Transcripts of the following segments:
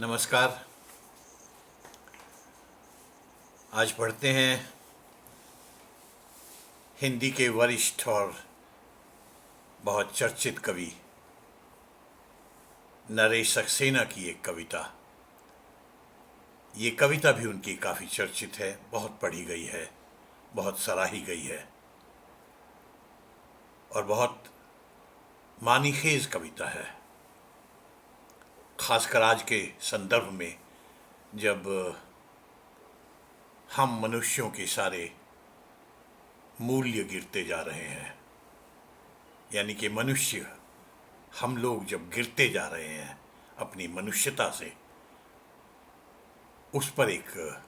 नमस्कार। आज पढ़ते हैं हिंदी के वरिष्ठ और बहुत चर्चित कवि नरेश सक्सेना की एक कविता। ये कविता भी उनकी काफ़ी चर्चित है, बहुत पढ़ी गई है, बहुत सराही गई है और बहुत मानीखेज कविता है। खासकर आज के संदर्भ में, जब हम मनुष्यों के सारे मूल्य गिरते जा रहे हैं, यानी कि मनुष्य, हम लोग जब गिरते जा रहे हैं अपनी मनुष्यता से, उस पर एक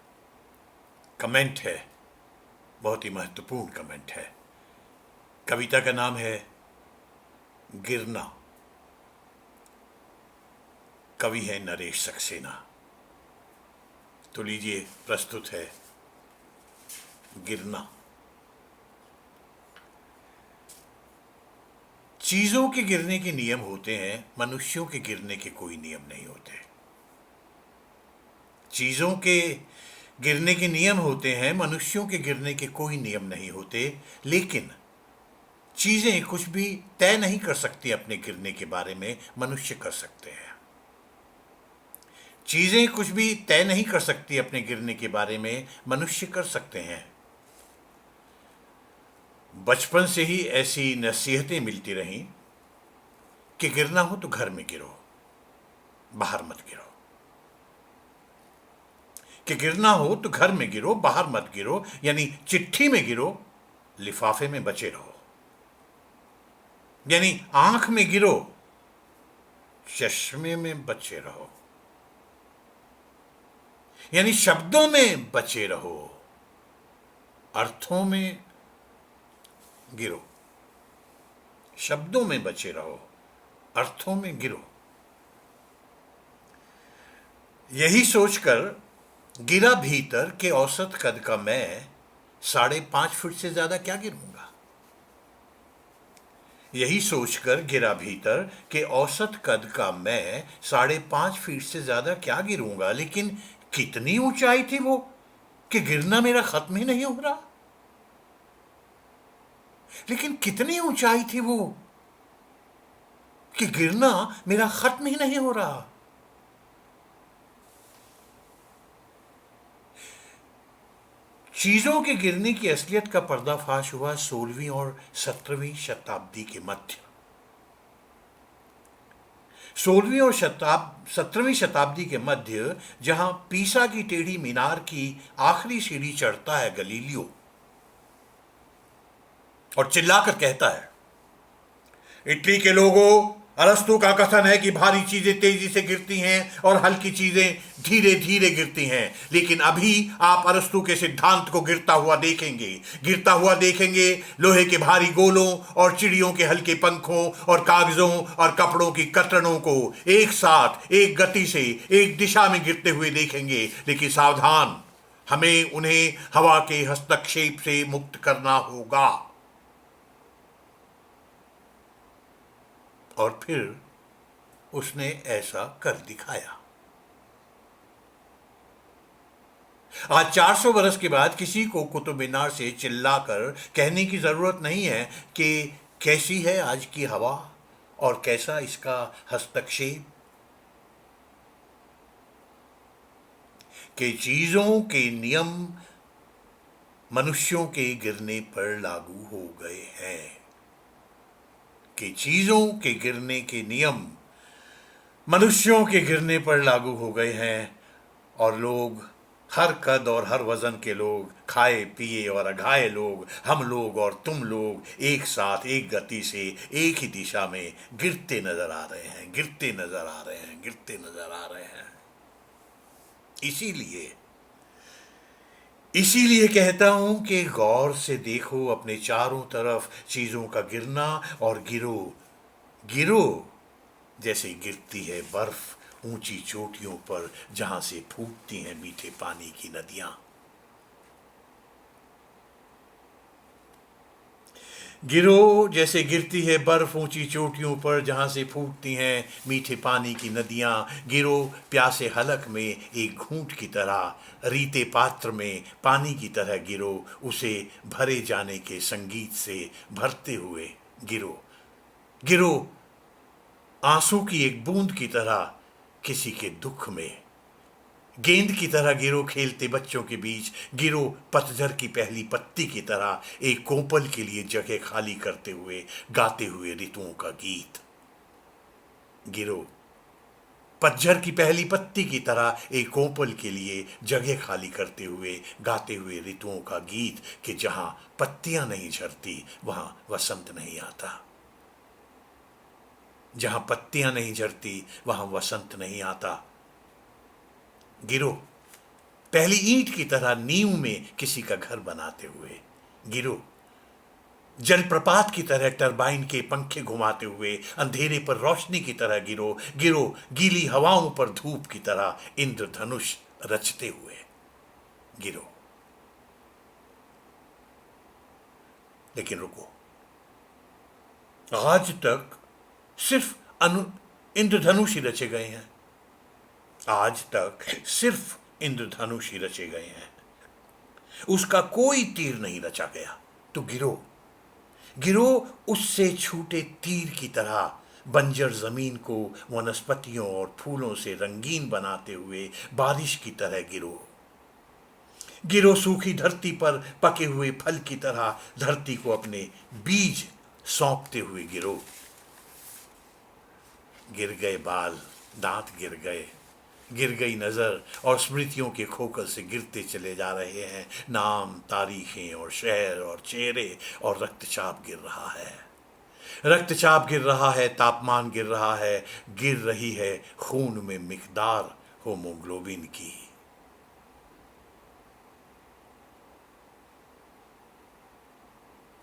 कमेंट है, बहुत ही महत्वपूर्ण कमेंट है। कविता का नाम है गिरना। कवि है नरेश सक्सेना। तो लीजिए, प्रस्तुत है गिरना। चीजों के गिरने के नियम होते हैं, मनुष्यों के गिरने के कोई नियम नहीं होते। चीजों के गिरने के नियम होते हैं, मनुष्यों के गिरने के कोई नियम नहीं होते। लेकिन चीजें कुछ भी तय नहीं कर सकती अपने गिरने के बारे में, मनुष्य कर सकते हैं। चीजें कुछ भी तय नहीं कर सकती अपने गिरने के बारे में, मनुष्य कर सकते हैं। बचपन से ही ऐसी नसीहतें मिलती रहीं कि गिरना हो तो घर में गिरो, बाहर मत गिरो। कि गिरना हो तो घर में गिरो, बाहर मत गिरो। यानी चिट्ठी में गिरो, लिफाफे में बचे रहो। यानी आंख में गिरो, चश्मे में बचे रहो। यानी शब्दों में बचे रहो, अर्थों में गिरो। शब्दों में बचे रहो, अर्थों में गिरो। यही सोचकर गिरा भीतर के औसत कद का मैं 5.5 फुट से ज्यादा क्या गिरूंगा। यही सोचकर गिरा भीतर के औसत कद का मैं 5.5 फीट से ज्यादा क्या गिरूंगा। लेकिन कितनी ऊंचाई थी वो कि गिरना मेरा खत्म ही नहीं हो रहा। लेकिन कितनी ऊंचाई थी वो कि गिरना मेरा खत्म ही नहीं हो रहा। चीजों के गिरने की असलियत का पर्दाफाश हुआ 16वीं और 17वीं शताब्दी के मध्य। 16वीं और 17वीं शताब्दी के मध्य, जहां पीसा की टेढ़ी मीनार की आखिरी सीढ़ी चढ़ता है गलीलियो और चिल्लाकर कहता है, इटली के लोगों, अरस्तु का कथन है कि भारी चीजें तेजी से गिरती हैं और हल्की चीजें धीरे धीरे गिरती हैं। लेकिन अभी आप अरस्तु के सिद्धांत को गिरता हुआ देखेंगे लोहे के भारी गोलों और चिड़ियों के हल्के पंखों और कागजों और कपड़ों की कतरनों को एक साथ, एक गति से, एक दिशा में गिरते हुए देखेंगे। लेकिन सावधान, हमें उन्हें हवा के हस्तक्षेप से मुक्त करना होगा। और फिर उसने ऐसा कर दिखाया। आज 400 बरस के बाद किसी को कुतुब मीनार से चिल्लाकर कहने की जरूरत नहीं है कि कैसी है आज की हवा और कैसा इसका हस्तक्षेप। कि चीजों के नियम मनुष्यों के गिरने पर लागू हो गए हैं। कि चीजों के गिरने के नियम मनुष्यों के गिरने पर लागू हो गए हैं और लोग, हर कद और हर वजन के लोग, खाए पिए और अघाए लोग, हम लोग और तुम लोग एक साथ, एक गति से, एक ही दिशा में गिरते नजर आ रहे हैं, गिरते नजर आ रहे हैं, गिरते नजर आ रहे हैं। इसीलिए कहता हूं कि गौर से देखो अपने चारों तरफ चीजों का गिरना और गिरो। गिरो जैसे गिरती है बर्फ ऊंची चोटियों पर, जहां से फूटती हैं मीठे पानी की नदियां। गिरो जैसे गिरती है बर्फ ऊंची चोटियों पर जहां से फूटती हैं मीठे पानी की नदियां। गिरो प्यासे हलक में एक घूंट की तरह, रीते पात्र में पानी की तरह गिरो, उसे भरे जाने के संगीत से भरते हुए गिरो। गिरो आंसू की एक बूंद की तरह किसी के दुख में। गेंद की तरह गिरो खेलते बच्चों के बीच। गिरो पतझर की पहली पत्ती की तरह एक कोपल के लिए जगह खाली करते हुए गाते हुए ऋतुओं का गीत। गिरो पतझर की पहली पत्ती की तरह एक कोपल के लिए जगह खाली करते हुए गाते हुए ऋतुओं का गीत कि जहां पत्तियां नहीं झरती वहां वसंत नहीं आता। जहां पत्तियां नहीं झरती वहां वसंत नहीं आता। गिरो पहली ईंट की तरह नींव में किसी का घर बनाते हुए। गिरो जलप्रपात की तरह टरबाइन के पंखे घुमाते हुए अंधेरे पर रोशनी की तरह गिरो। गिरो गीली हवाओं पर धूप की तरह इंद्रधनुष रचते हुए। गिरो लेकिन रुको, आज तक सिर्फ इंद्रधनुष ही रचे गए हैं। आज तक सिर्फ इंद्रधनुष ही रचे गए हैं, उसका कोई तीर नहीं रचा गया। तो गिरो गिरो उससे छूटे तीर की तरह बंजर जमीन को वनस्पतियों और फूलों से रंगीन बनाते हुए बारिश की तरह गिरो। गिरो सूखी धरती पर पके हुए फल की तरह धरती को अपने बीज सौंपते हुए गिरो। गिर गए बाल, दांत गिर गई नजर और स्मृतियों के खोखल से गिरते चले जा रहे हैं नाम, तारीखें और शहर और चेहरे, और रक्तचाप गिर रहा है। रक्तचाप गिर रहा है, तापमान गिर रहा है, गिर रही है खून में मिकदार होमोग्लोबिन की।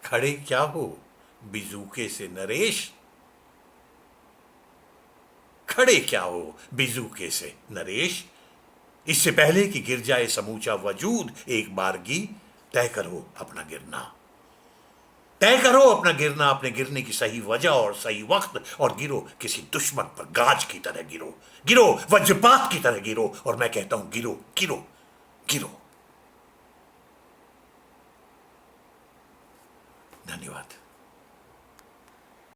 खड़े क्या हो बिजूके से नरेश, खड़े क्या हो बिजूके से नरेश। इससे पहले कि गिर जाए समूचा वजूद एक बारगी, तय करो अपना गिरना। तय करो अपना गिरना, अपने गिरने की सही वजह और सही वक्त, और गिरो किसी दुश्मन पर गाज की तरह गिरो। गिरो वज्रपात की तरह गिरो, और मैं कहता हूं गिरो गिरो गिरो। धन्यवाद।